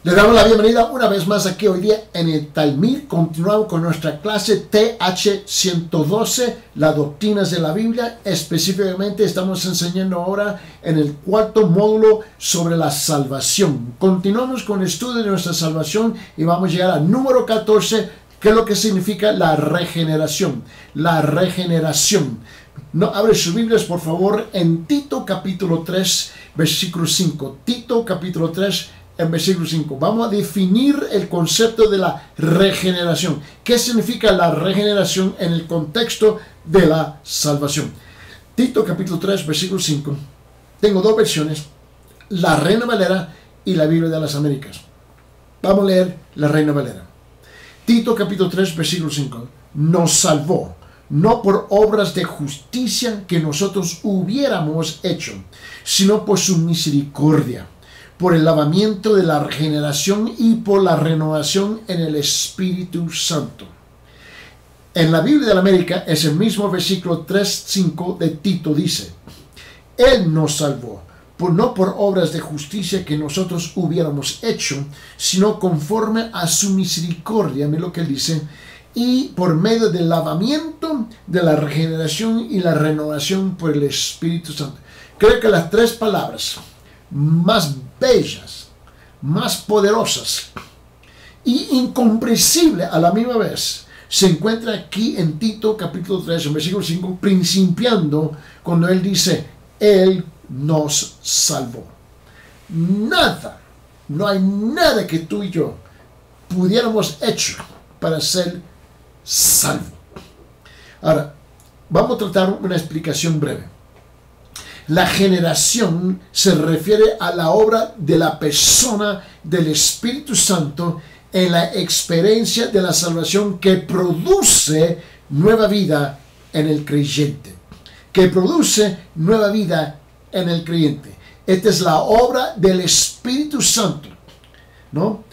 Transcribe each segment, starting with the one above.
Le damos la bienvenida una vez más aquí hoy día en el Talmud. Continuamos con nuestra clase TH 112, las doctrinas de la Biblia. Específicamente estamos enseñando ahora en el cuarto módulo sobre la salvación. Continuamos con el estudio de nuestra salvación y vamos a llegar al número 14, que es lo que significa la regeneración. La regeneración. No, abre sus Biblias, por favor, en Tito capítulo 3, versículo 5. Tito capítulo 3, en versículo 5. Vamos a definir el concepto de la regeneración. ¿Qué significa la regeneración en el contexto de la salvación? Tito capítulo 3, versículo 5. Tengo dos versiones, la Reina Valera y la Biblia de las Américas. Vamos a leer la Reina Valera. Tito capítulo 3, versículo 5. Nos salvó, no por obras de justicia que nosotros hubiéramos hecho, sino por su misericordia, por el lavamiento de la regeneración y por la renovación en el Espíritu Santo. En la Biblia de la América, ese mismo versículo 3:5 de Tito dice: Él nos salvó, no por obras de justicia que nosotros hubiéramos hecho, sino conforme a su misericordia, mira lo que él dice, y por medio del lavamiento de la regeneración y la renovación por el Espíritu Santo. Creo que las tres palabras más bellas, más poderosas y incomprensibles a la misma vez se encuentra aquí en Tito capítulo 3, en versículo 5, principiando cuando él dice: Él nos salvó. Nada, no hay nada que tú y yo pudiéramos hecho para ser salvo. Ahora, vamos a tratar una explicación breve. La generación se refiere a la obra de la persona del Espíritu Santo en la experiencia de la salvación que produce nueva vida en el creyente. Que produce nueva vida en el creyente. Esta es la obra del Espíritu Santo, ¿no?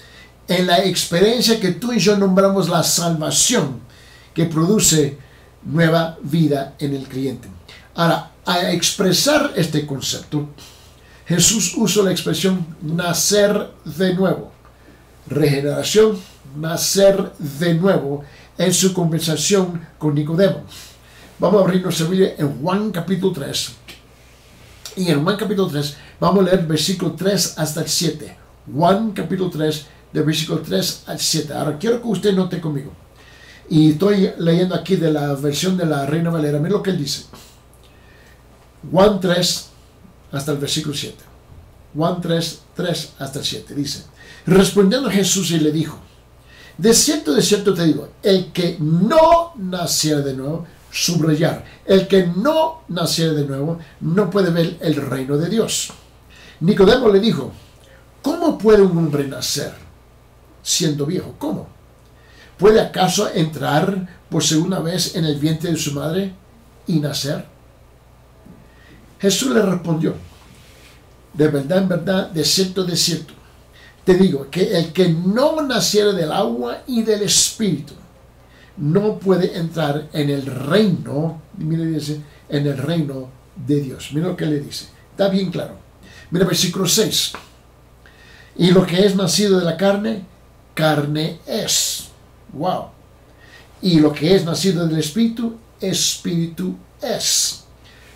En la experiencia que tú y yo nombramos la salvación, que produce nueva vida en el creyente. Ahora, a expresar este concepto, Jesús usó la expresión nacer de nuevo, regeneración, nacer de nuevo, en su conversación con Nicodemo. Vamos a abrir nuestra Biblia en Juan capítulo 3. Y en Juan capítulo 3 vamos a leer versículo 3 hasta el 7. Juan capítulo 3, de versículo 3 al 7. Ahora quiero que usted note conmigo. Y estoy leyendo aquí de la versión de la Reina Valera. Mira lo que él dice. Juan 3 hasta el versículo 7. Juan 3 hasta el 7. Dice: Respondiendo Jesús y le dijo: de cierto te digo, el que no naciera de nuevo, subrayar, el que no naciera de nuevo, no puede ver el reino de Dios. Nicodemo le dijo: ¿cómo puede un hombre nacer siendo viejo? ¿Cómo? ¿Puede acaso entrar por segunda vez en el vientre de su madre y nacer? Jesús le respondió: de verdad, en verdad, de cierto, te digo que el que no naciera del agua y del Espíritu no puede entrar en el reino, mire, dice, en el reino de Dios. Mira lo que le dice, está bien claro. Mira versículo 6. Y lo que es nacido de la carne, carne es. Wow. Y lo que es nacido del Espíritu, Espíritu es.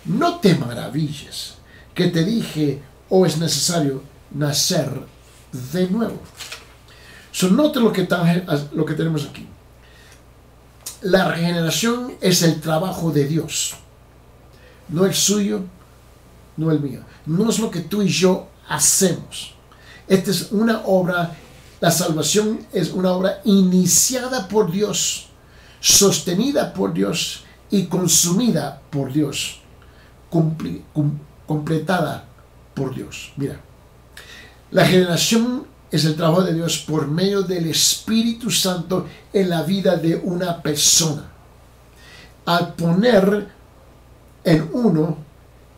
No te maravilles que te dije, es necesario nacer de nuevo. Note lo que tenemos aquí. La regeneración es el trabajo de Dios, no el suyo, no el mío. No es lo que tú y yo hacemos. Esta es una obra, la salvación es una obra iniciada por Dios, sostenida por Dios y consumida por Dios, completada por Dios. Mira, la generación es el trabajo de Dios por medio del Espíritu Santo en la vida de una persona, al poner en uno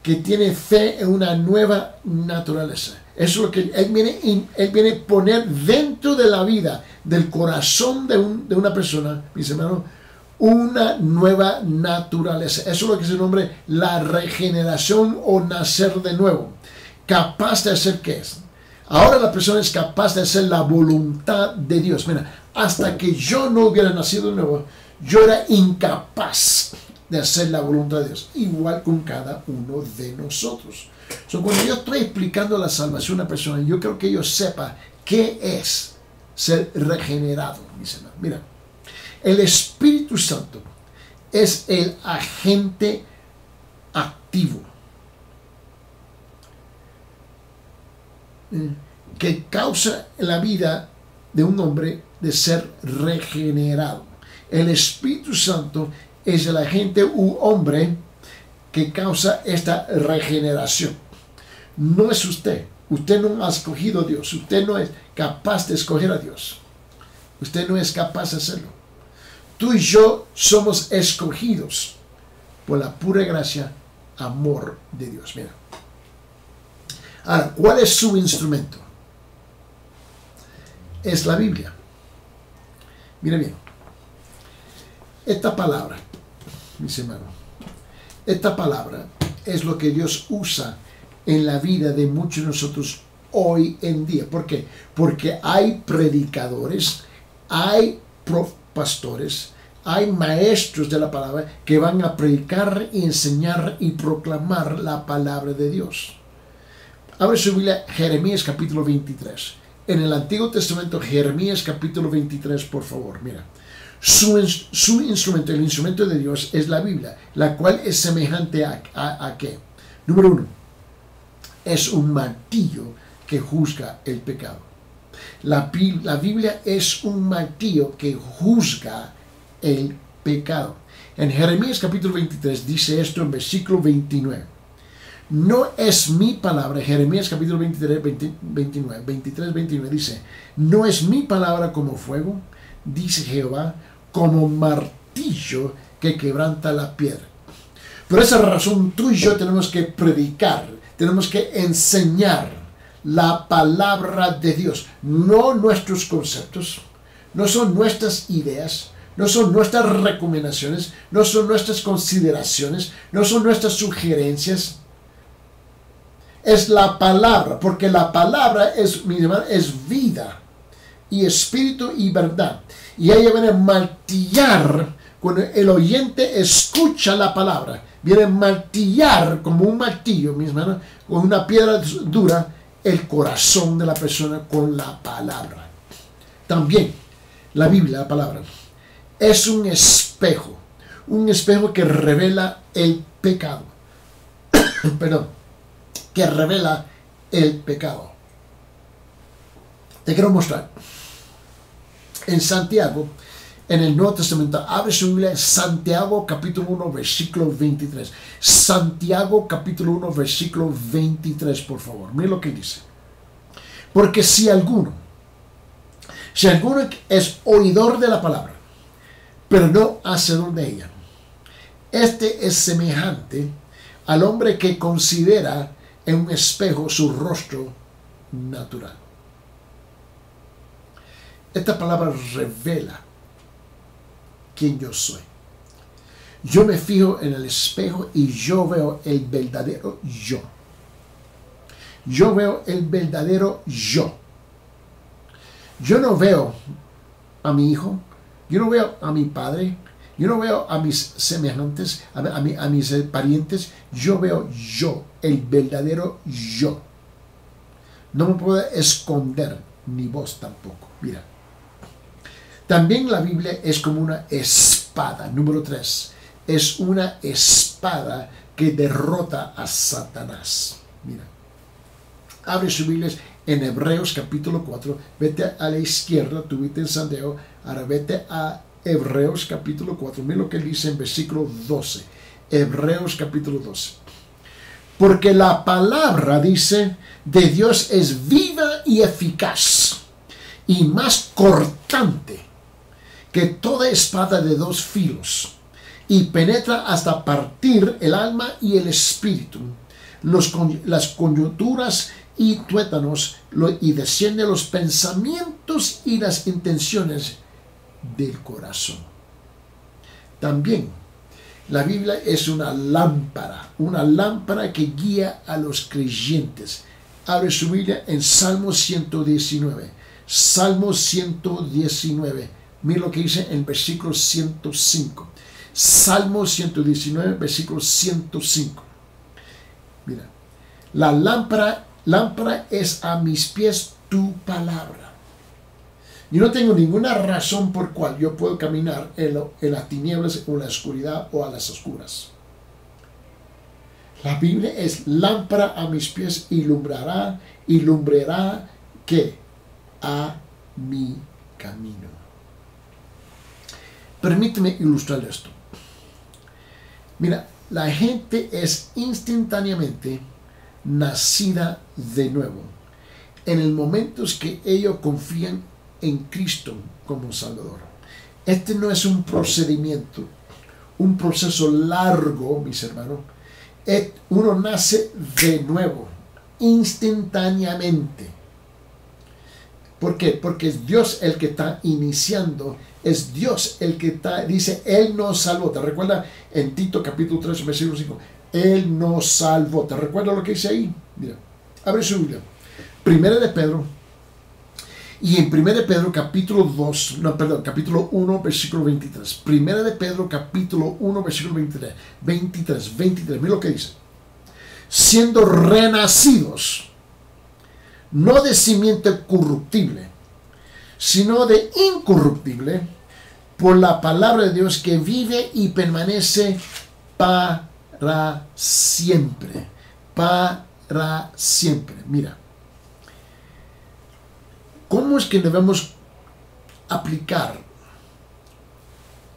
que tiene fe en una nueva naturaleza. Eso es lo que Él viene a poner dentro de la vida, del corazón de una persona, mis hermanos, una nueva naturaleza. Eso es lo que se nombra la regeneración o nacer de nuevo. Capaz de hacer, ¿qué es? Ahora la persona es capaz de hacer la voluntad de Dios. Mira, hasta que yo no hubiera nacido de nuevo, yo era incapaz de hacer la voluntad de Dios, igual con cada uno de nosotros. Cuando yo estoy explicando la salvación a una persona, yo creo que ellos sepan qué es ser regenerado. Mira, el Espíritu Santo es el agente activo que causa en la vida de un hombre de ser regenerado. El Espíritu Santo es el agente u hombre que causa esta regeneración. No es usted. Usted no ha escogido a Dios. Usted no es capaz de escoger a Dios. Usted no es capaz de hacerlo. Tú y yo somos escogidos por la pura gracia, amor de Dios. Mira. Ahora, ¿cuál es su instrumento? Es la Biblia. Mira bien. Esta palabra, mis hermanos, esta palabra es lo que Dios usa en la vida de muchos de nosotros hoy en día. ¿Por qué? Porque hay predicadores, hay pastores, hay maestros de la palabra que van a predicar y enseñar y proclamar la palabra de Dios. Abre su Biblia, Jeremías capítulo 23. En el Antiguo Testamento, Jeremías capítulo 23, por favor, mira. Su instrumento, el instrumento de Dios es la Biblia, la cual es semejante a ¿qué? Número 1, es un martillo que juzga el pecado. La Biblia es un martillo que juzga el pecado. En Jeremías capítulo 23 dice esto en versículo 29. No es mi palabra, Jeremías capítulo 23, 29 dice, no es mi palabra como fuego, dice Jehová, como martillo que quebranta la piedra. Por esa razón tú y yo tenemos que predicar, tenemos que enseñar la palabra de Dios, no nuestros conceptos, no son nuestras ideas, no son nuestras recomendaciones, no son nuestras consideraciones, no son nuestras sugerencias. Es la palabra, porque la palabra es, mi hermano, es vida y espíritu y verdad. Y ella viene a martillar, cuando el oyente escucha la palabra, viene a martillar como un martillo, mi hermano, con una piedra dura, el corazón de la persona con la palabra. También la Biblia, la palabra, es un espejo que revela el pecado. Perdón. Que revela el pecado. Te quiero mostrar. En Santiago, en el Nuevo Testamento, abre su Biblia, Santiago capítulo 1, versículo 23. Santiago capítulo 1, versículo 23, por favor. Mira lo que dice. Porque si alguno es oidor de la palabra, pero no hacedor de ella, este es semejante al hombre que considera en un espejo su rostro natural. Esta palabra revela quién yo soy. Yo me fijo en el espejo y yo veo el verdadero yo. Yo veo el verdadero yo. Yo no veo a mi hijo, yo no veo a mi padre, yo no veo a mis semejantes, a mis parientes. Yo veo yo, el verdadero yo. No me puedo esconder, ni vos tampoco. Mira. También la Biblia es como una espada. Número 3. Es una espada que derrota a Satanás. Mira. Abre su Biblia en Hebreos capítulo 4. Vete a la izquierda, tú vete en Santiago. Ahora vete a Hebreos capítulo 4, mira lo que dice en versículo 12. Hebreos capítulo 12. Porque la palabra, dice, de Dios es viva y eficaz y más cortante que toda espada de dos filos, y penetra hasta partir el alma y el espíritu, las coyunturas y tuétanos, y desciende los pensamientos y las intenciones del corazón. También la Biblia es una lámpara que guía a los creyentes abre su Biblia en Salmo 119. Salmo 119. Mira lo que dice en versículo 105. Salmo 119, versículo 105. Mira. La lámpara es a mis pies tu palabra. Yo no tengo ninguna razón por cual yo puedo caminar en las tinieblas o en la oscuridad o a las oscuras. La Biblia es lámpara a mis pies y lumbrará ¿qué? A mi camino. Permíteme ilustrar esto. Mira, la gente es instantáneamente nacida de nuevo en el momento que ellos confían en Cristo como Salvador. Este no es un procedimiento, un proceso largo, mis hermanos. Uno nace de nuevo, instantáneamente. ¿Por qué? Porque es Dios el que está iniciando, es Dios el que dice, Él nos salvó. ¿Te recuerdas en Tito capítulo 3, versículo 5? Él nos salvó. ¿Te recuerdas lo que dice ahí? Mira, abre su Biblia. Primera de Pedro. Y en 1 de Pedro capítulo 1, versículo 23. Primera de Pedro capítulo 1, versículo 23. Mira lo que dice. Siendo renacidos, no de simiente corruptible, sino de incorruptible, por la palabra de Dios que vive y permanece para siempre. Para siempre. Mira. ¿Cómo es que debemos aplicar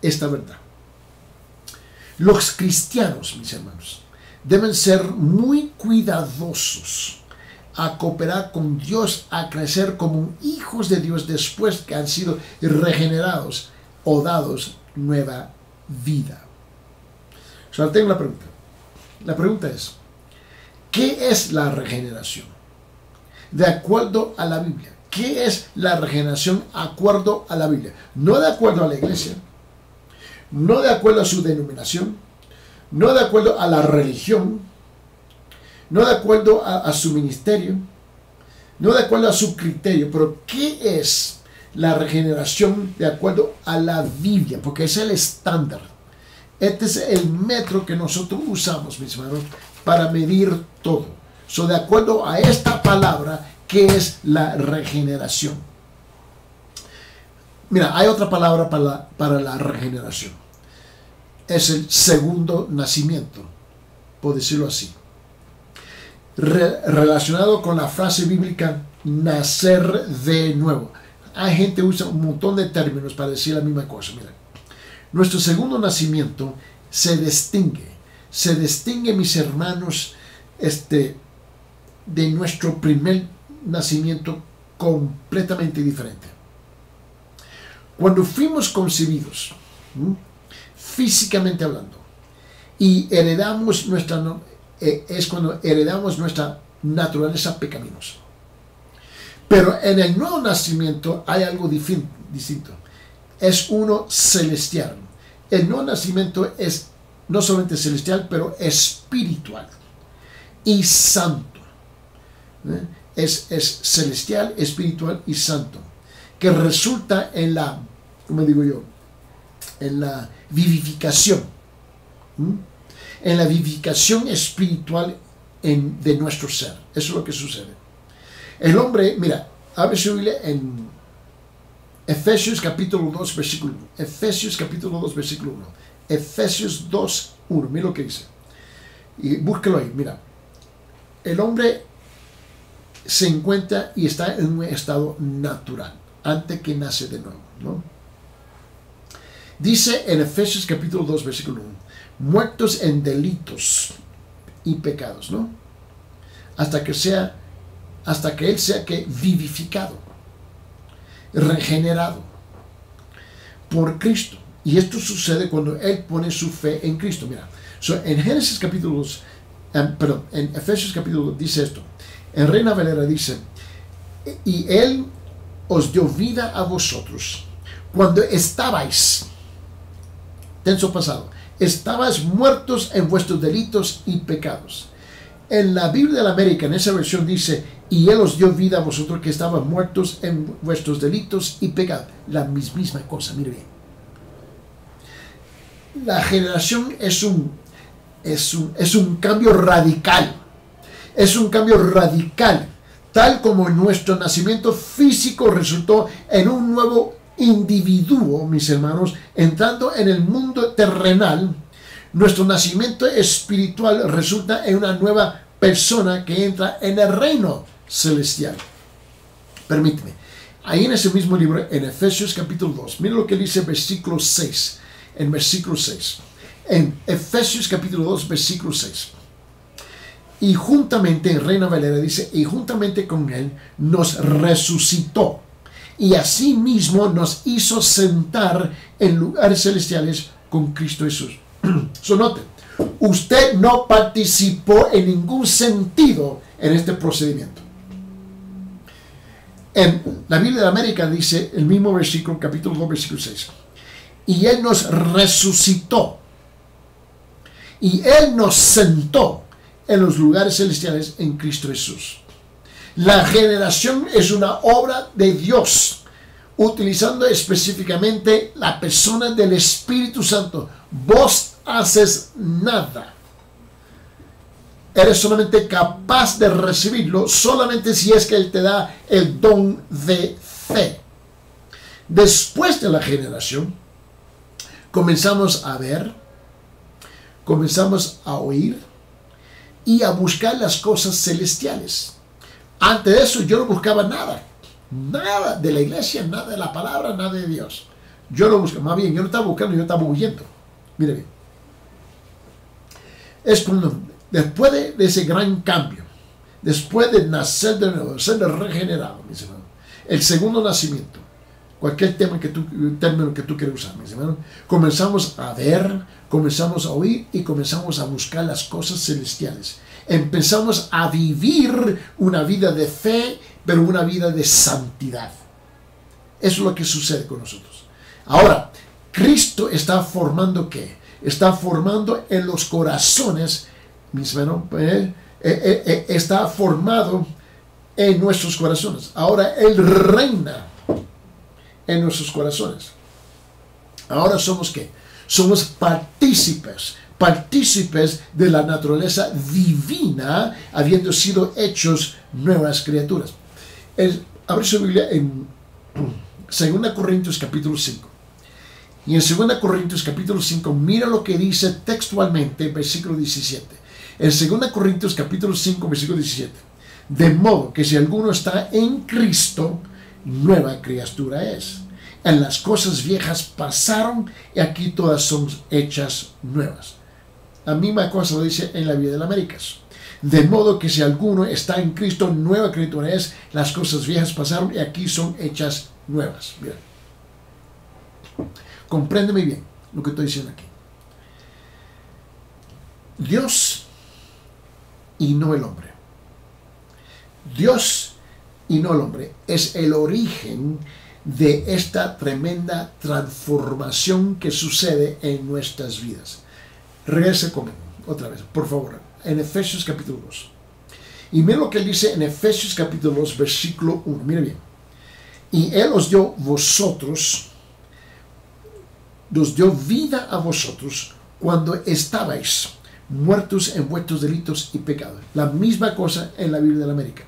esta verdad? Los cristianos, mis hermanos, deben ser muy cuidadosos a cooperar con Dios, a crecer como hijos de Dios después que han sido regenerados o dados nueva vida. Solo tengo la pregunta. La pregunta es, ¿qué es la regeneración? De acuerdo a la Biblia. ¿Qué es la regeneración de acuerdo a la Biblia? No de acuerdo a la iglesia, no de acuerdo a su denominación, no de acuerdo a la religión, no de acuerdo a su ministerio, no de acuerdo a su criterio, pero ¿qué es la regeneración de acuerdo a la Biblia? Porque es el estándar. Este es el metro que nosotros usamos, mis hermanos, para medir todo. De acuerdo a esta palabra, ¿qué es la regeneración? Mira, hay otra palabra para la regeneración. Es el segundo nacimiento, por decirlo así. Relacionado con la frase bíblica, nacer de nuevo. Hay gente que usa un montón de términos para decir la misma cosa. Mira, nuestro segundo nacimiento se distingue, mis hermanos, de nuestro primer nacimiento completamente diferente. Cuando fuimos concebidos, físicamente hablando, y es cuando heredamos nuestra naturaleza pecaminosa. Pero en el nuevo nacimiento hay algo distinto. Es uno celestial. El nuevo nacimiento es no solamente celestial, pero espiritual y santo. Es celestial, espiritual y santo, que resulta en la, en la vivificación, en la vivificación espiritual de nuestro ser. Eso es lo que sucede. El hombre, mira, abre su Biblia en Efesios capítulo 2, versículo 1. Efesios capítulo 2, versículo 1. Efesios 2, 1. Mira lo que dice. Y búsquelo ahí, mira. El hombre se encuentra y está en un estado natural, antes que nace de nuevo, ¿no? Dice en Efesios capítulo 2, versículo 1, muertos en delitos y pecados, ¿no? Hasta que Él sea que vivificado, regenerado por Cristo. Y esto sucede cuando Él pone su fe en Cristo. Mira, en Génesis capítulo 2, en Efesios capítulo 2 dice esto. En Reina Valera dice, y Él os dio vida a vosotros cuando estabais, tenso pasado, estabais muertos en vuestros delitos y pecados, En la Biblia de la América, en esa versión dice, y Él os dio vida a vosotros que estaban muertos en vuestros delitos y pecados. La misma cosa, mire bien. La generación es un cambio radical. Es un cambio radical. Tal como nuestro nacimiento físico resultó en un nuevo individuo, mis hermanos, entrando en el mundo terrenal, nuestro nacimiento espiritual resulta en una nueva persona que entra en el reino celestial. Permíteme. Ahí en ese mismo libro, en Efesios capítulo 2, mira lo que dice versículo 6. En versículo 6. En Efesios capítulo 2, versículo 6. Y juntamente, en Reina Valera dice, y juntamente con Él nos resucitó. Y asimismo nos hizo sentar en lugares celestiales con Cristo Jesús. So, noten, usted no participó en ningún sentido en este procedimiento. En la Biblia de América dice el mismo versículo, capítulo 2, versículo 6. Y Él nos resucitó. Y Él nos sentó en los lugares celestiales en Cristo Jesús. La generación es una obra de Dios, utilizando específicamente la persona del Espíritu Santo. Vos haces nada. Eres solamente capaz de recibirlo solamente si es que Él te da el don de fe. Después de la generación, comenzamos a ver, comenzamos a oír y a buscar las cosas celestiales. Antes de eso yo no buscaba nada. Nada de la iglesia, nada de la palabra, nada de Dios. Yo no buscaba, más bien, yo no estaba buscando, yo estaba huyendo. Mire bien. Es cuando, después de ese gran cambio, después de nacer de nuevo, ser regenerado, mis hermanos, el segundo nacimiento, cualquier término que tú quieras usar, mis hermanos, comenzamos a ver, comenzamos a oír y comenzamos a buscar las cosas celestiales. Empezamos a vivir una vida de fe, pero una vida de santidad. Eso es lo que sucede con nosotros. Ahora, Cristo está formando ¿qué? Está formando en los corazones, mis hermanos, está formado en nuestros corazones. Ahora Él reina en nuestros corazones. Ahora somos ¿qué? Somos partícipes de la naturaleza divina, habiendo sido hechos nuevas criaturas. Abre su Biblia en 2 Corintios capítulo 5. Y en 2 Corintios capítulo 5, mira lo que dice textualmente, versículo 17. En 2 Corintios capítulo 5, versículo 17. De modo que si alguno está en Cristo, nueva criatura es. En las cosas viejas pasaron y aquí todas son hechas nuevas. La misma cosa lo dice en la Biblia de las Américas. De modo que si alguno está en Cristo, nueva criatura es. Las cosas viejas pasaron y aquí son hechas nuevas. Mira. Compréndeme bien lo que estoy diciendo aquí. Dios y no el hombre. Dios y no el hombre es el origen de esta tremenda transformación que sucede en nuestras vidas. Regrese conmigo otra vez, por favor, en Efesios capítulo 2. Y mira lo que él dice en Efesios capítulo 2, versículo 1. Mira bien. Y Él os dio vida a vosotros cuando estabais muertos en vuestros delitos y pecados. La misma cosa en la Biblia de la América.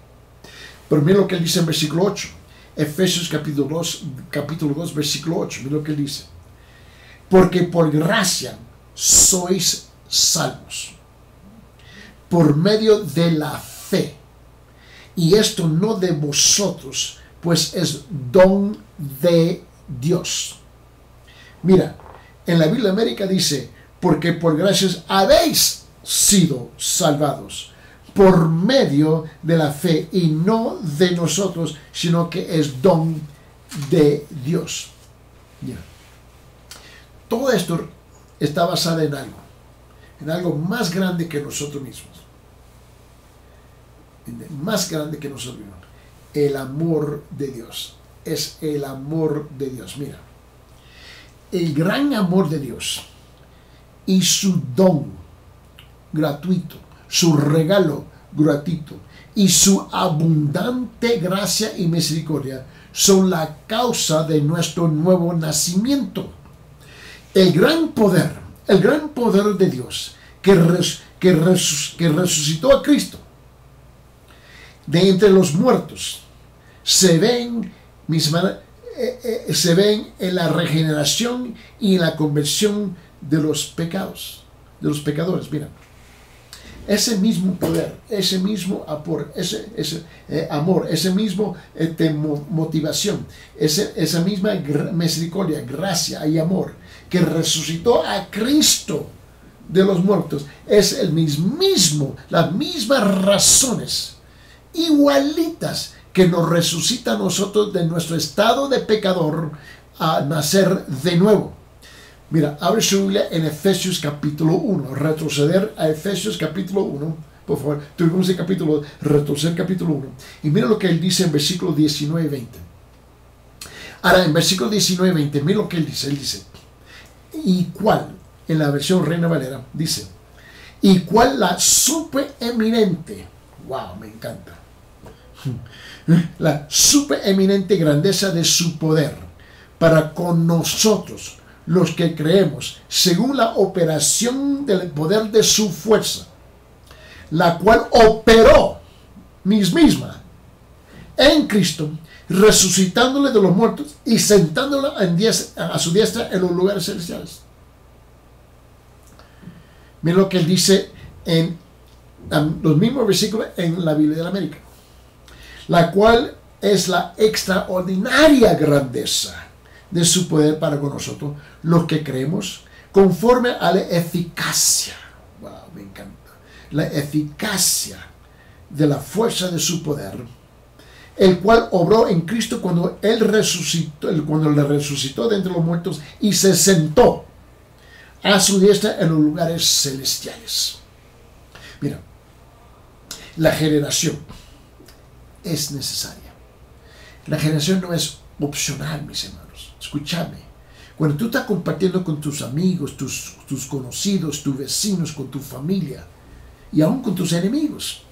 Pero mira lo que él dice en versículo 8. Efesios capítulo 2, versículo 8. Mira lo que él dice. Porque por gracia sois salvos, por medio de la fe. Y esto no de vosotros, pues es don de Dios. Mira, en la Biblia de América dice, porque por gracias habéis sido salvados, por medio de la fe, y no de nosotros, sino que es don de Dios. Mira, todo esto está basado en algo más grande que nosotros mismos. Más grande que nosotros mismos. El amor de Dios. Es el amor de Dios. Mira, el gran amor de Dios y su don gratuito, su regalo gratuito y su abundante gracia y misericordia son la causa de nuestro nuevo nacimiento. El gran poder de Dios que resucitó a Cristo de entre los muertos se ven, en la regeneración y en la conversión de los pecadores. Mira, ese mismo poder, ese mismo amor, ese mismo motivación, esa misma misericordia, gracia y amor que resucitó a Cristo de los muertos, es las mismas razones igualitas que nos resucita a nosotros de nuestro estado de pecador a nacer de nuevo. Mira, abre su Biblia en Efesios capítulo 1, retroceder a Efesios capítulo 1, por favor, tuvimos el capítulo, retroceder capítulo 1, y mira lo que él dice en versículos 19 y 20. Ahora, en versículos 19 y 20, mira lo que él dice, y cuál, en la versión Reina Valera, dice, y cuál la supereminente, wow, me encanta, la supereminente grandeza de su poder para con nosotros, los que creemos, según la operación del poder de su fuerza, la cual operó misma en Cristo, resucitándole de los muertos y sentándolo a su diestra en los lugares celestiales. Mira lo que él dice en los mismos versículos en la Biblia de la América, la cual es la extraordinaria grandeza de su poder para con nosotros, los que creemos, conforme a la eficacia, wow, me encanta, la eficacia de la fuerza de su poder, el cual obró en Cristo cuando le resucitó de entre los muertos y se sentó a su diestra en los lugares celestiales. Mira, la generación es necesaria. La generación no es opcional, mis hermanos. Escúchame. Cuando tú estás compartiendo con tus amigos, tus conocidos, tus vecinos, con tu familia y aún con tus enemigos,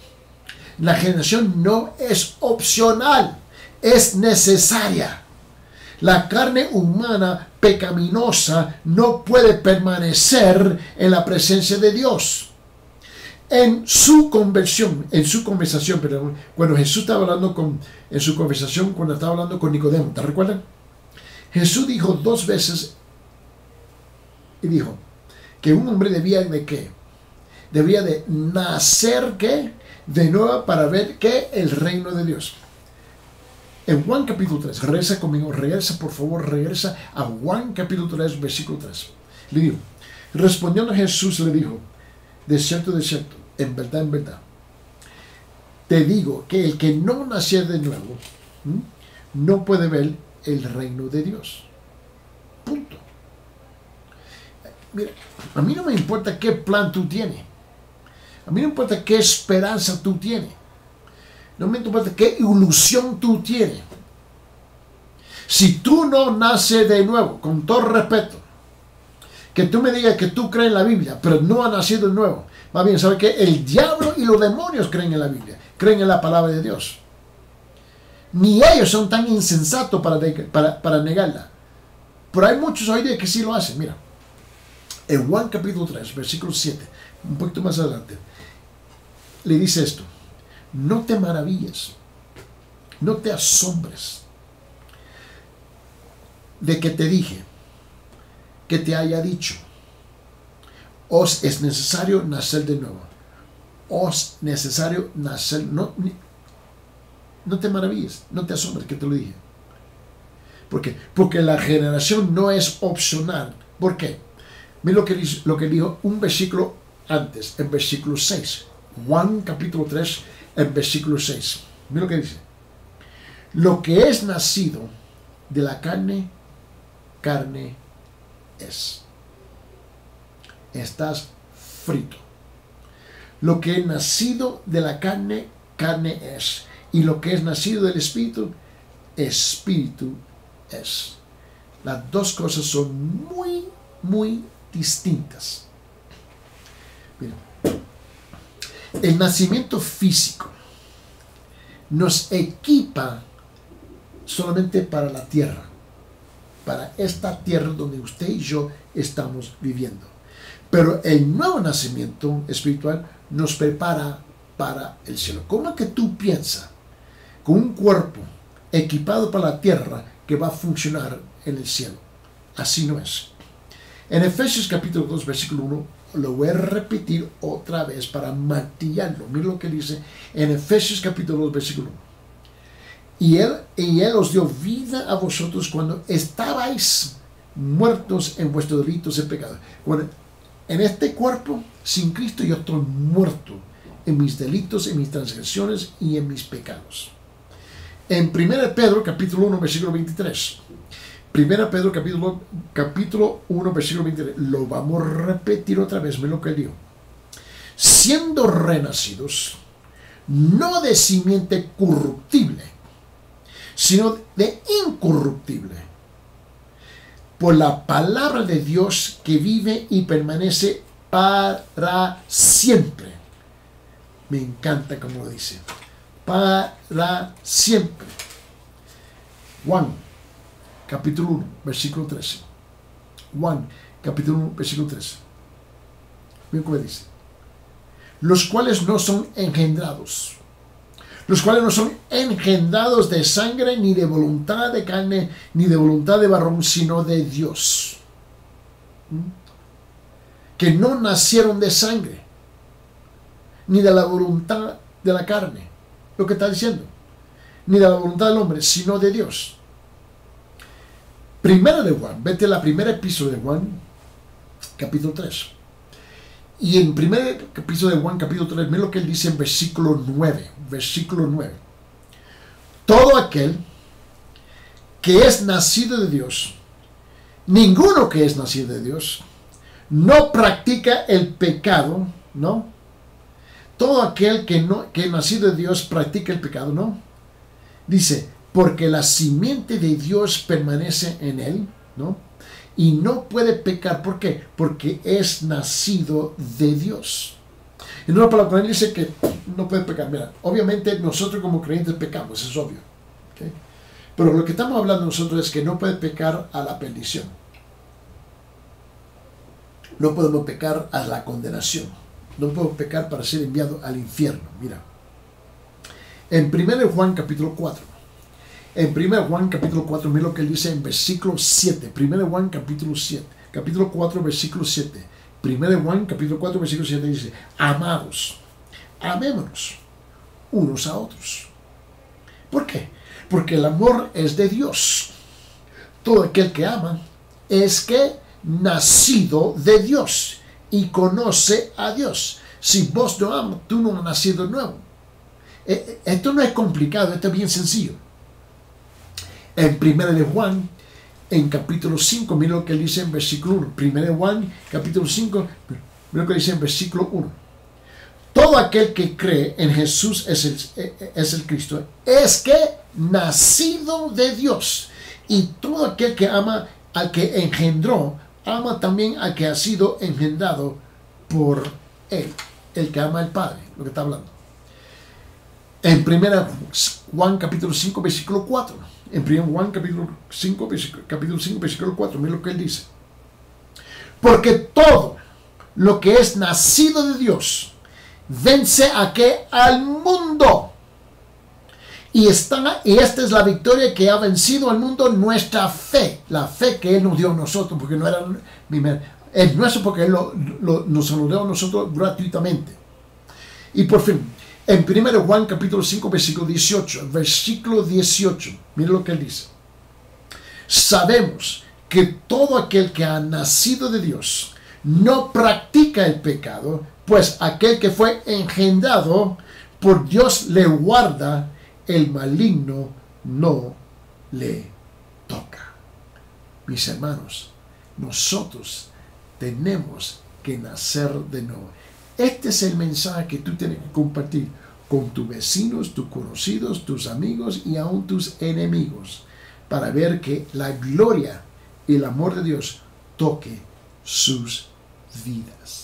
la generación no es opcional, es necesaria. La carne humana pecaminosa no puede permanecer en la presencia de Dios. En su conversación, cuando Jesús estaba hablando en su conversación, cuando estaba hablando con Nicodemo, ¿te recuerdan? Jesús dijo 2 veces, y dijo que un hombre debía de ¿qué? Debía de nacer ¿qué? De nuevo para ver ¿qué? El reino de Dios. En Juan capítulo 3, regresa conmigo, regresa a Juan capítulo 3, versículo 3. Le dijo, respondiendo Jesús le dijo, de cierto, en verdad, te digo que el que no naciera de nuevo, no puede ver el reino de Dios. Punto. Mira, a mí no me importa qué plan tú tienes. A mí no me importa qué esperanza tú tienes. No me importa qué ilusión tú tienes. Si tú no naces de nuevo, con todo respeto, que tú me digas que tú crees en la Biblia, pero no has nacido de nuevo, más bien, ¿sabes qué? El diablo y los demonios creen en la Biblia, creen en la palabra de Dios. Ni ellos son tan insensatos para negarla. Pero hay muchos hoy día que sí lo hacen. Mira, en Juan capítulo 3, versículo 7, un poquito más adelante, le dice esto: no te maravilles, no te asombres de que te dije, que te haya dicho, os es necesario nacer de nuevo. Os necesario nacer. No te maravilles, no te asombres que te lo dije. ¿Por qué? Porque la generación no es opcional. ¿Por qué? Mira lo que dijo un versículo antes, en versículo 6. Juan capítulo 3, en versículo 6. Mira lo que dice. Lo que es nacido de la carne, carne es. Estás frito. Lo que es nacido de la carne, carne es. Y lo que es nacido del Espíritu, Espíritu es. Las dos cosas son muy, muy distintas. Mira, El nacimiento físico nos equipa solamente para la tierra, para esta tierra donde usted y yo estamos viviendo. Pero el nuevo nacimiento espiritual nos prepara para el cielo. ¿Cómo es que tú piensas con un cuerpo equipado para la tierra que va a funcionar en el cielo? Así no es. En Efesios capítulo 2, versículo 1, lo voy a repetir otra vez para martillarlo. Mira lo que dice en Efesios capítulo 2, versículo 1. Y él os dio vida a vosotros cuando estabais muertos en vuestros delitos y pecados. En este cuerpo, sin Cristo, yo estoy muerto en mis delitos, en mis transgresiones y en mis pecados. En 1 Pedro capítulo 1, versículo 23. 1 Pedro capítulo 1, versículo 23. Lo vamos a repetir otra vez, me lo que digo. Siendo renacidos, no de simiente corruptible, sino de incorruptible, por la palabra de Dios que vive y permanece para siempre. Me encanta como lo dice. Para siempre. Juan, capítulo 1, versículo 13. Juan, capítulo 1, versículo 13. Miren cómo dice. Los cuales no son engendrados. Los cuales no son engendrados de sangre, ni de voluntad de carne, ni de voluntad de varón, sino de Dios. Que no nacieron de sangre, ni de la voluntad de la carne. Lo que está diciendo. Ni de la voluntad del hombre, sino de Dios. Primera de Juan, vete a la primera epístola de Juan, capítulo 3. Y en primer episodio de Juan, capítulo 3, mira lo que él dice en versículo 9. Versículo 9. Todo aquel que es nacido de Dios, ninguno que es nacido de Dios, no practica el pecado, ¿no? Todo aquel que es nacido de Dios practica el pecado, ¿no? Dice, porque la simiente de Dios permanece en él, ¿no? Y no puede pecar. ¿Por qué? Porque es nacido de Dios. En una palabra, cuando él dice que no puede pecar, mira, obviamente nosotros como creyentes pecamos, es obvio. ¿Okay? Pero lo que estamos hablando nosotros es que no puede pecar a la perdición. No podemos pecar a la condenación. No podemos pecar para ser enviado al infierno. Mira. En 1 Juan capítulo 4. En 1 Juan capítulo 4, mira lo que él dice en versículo 7. 1 Juan capítulo 7. Capítulo 4, versículo 7. 1 Juan capítulo 4, versículo 7 dice, amados, amémonos unos a otros. ¿Por qué? Porque el amor es de Dios. Todo aquel que ama es que nacido de Dios y conoce a Dios. Si vos no amas, tú no has nacido nuevo. Esto no es complicado, esto es bien sencillo. En 1 de Juan, en capítulo 5, mira lo que dice en versículo 1. 1 de Juan, capítulo 5, mira lo que dice en versículo 1. Todo aquel que cree en Jesús es el Cristo, es que nacido de Dios. Y todo aquel que ama al que engendró, ama también al que ha sido engendrado por él. El que ama al Padre, lo que está hablando. En 1 Juan capítulo 5, versículo 4. En 1 Juan capítulo 5, versículo 4, mira lo que él dice. Porque todo lo que es nacido de Dios vence al mundo. Y esta es la victoria que ha vencido al mundo, nuestra fe. La fe que Él nos dio a nosotros, porque no era es nuestro, porque Él nos lo dio a nosotros gratuitamente. Y por fin, en 1 Juan capítulo 5, versículo 18, mira lo que él dice. Sabemos que todo aquel que ha nacido de Dios no practica el pecado, pues aquel que fue engendrado por Dios le guarda, el maligno no le toca. Mis hermanos, nosotros tenemos que nacer de nuevo. Este es el mensaje que tú tienes que compartir con tus vecinos, tus conocidos, tus amigos y aún tus enemigos, para ver que la gloria y el amor de Dios toque sus vidas.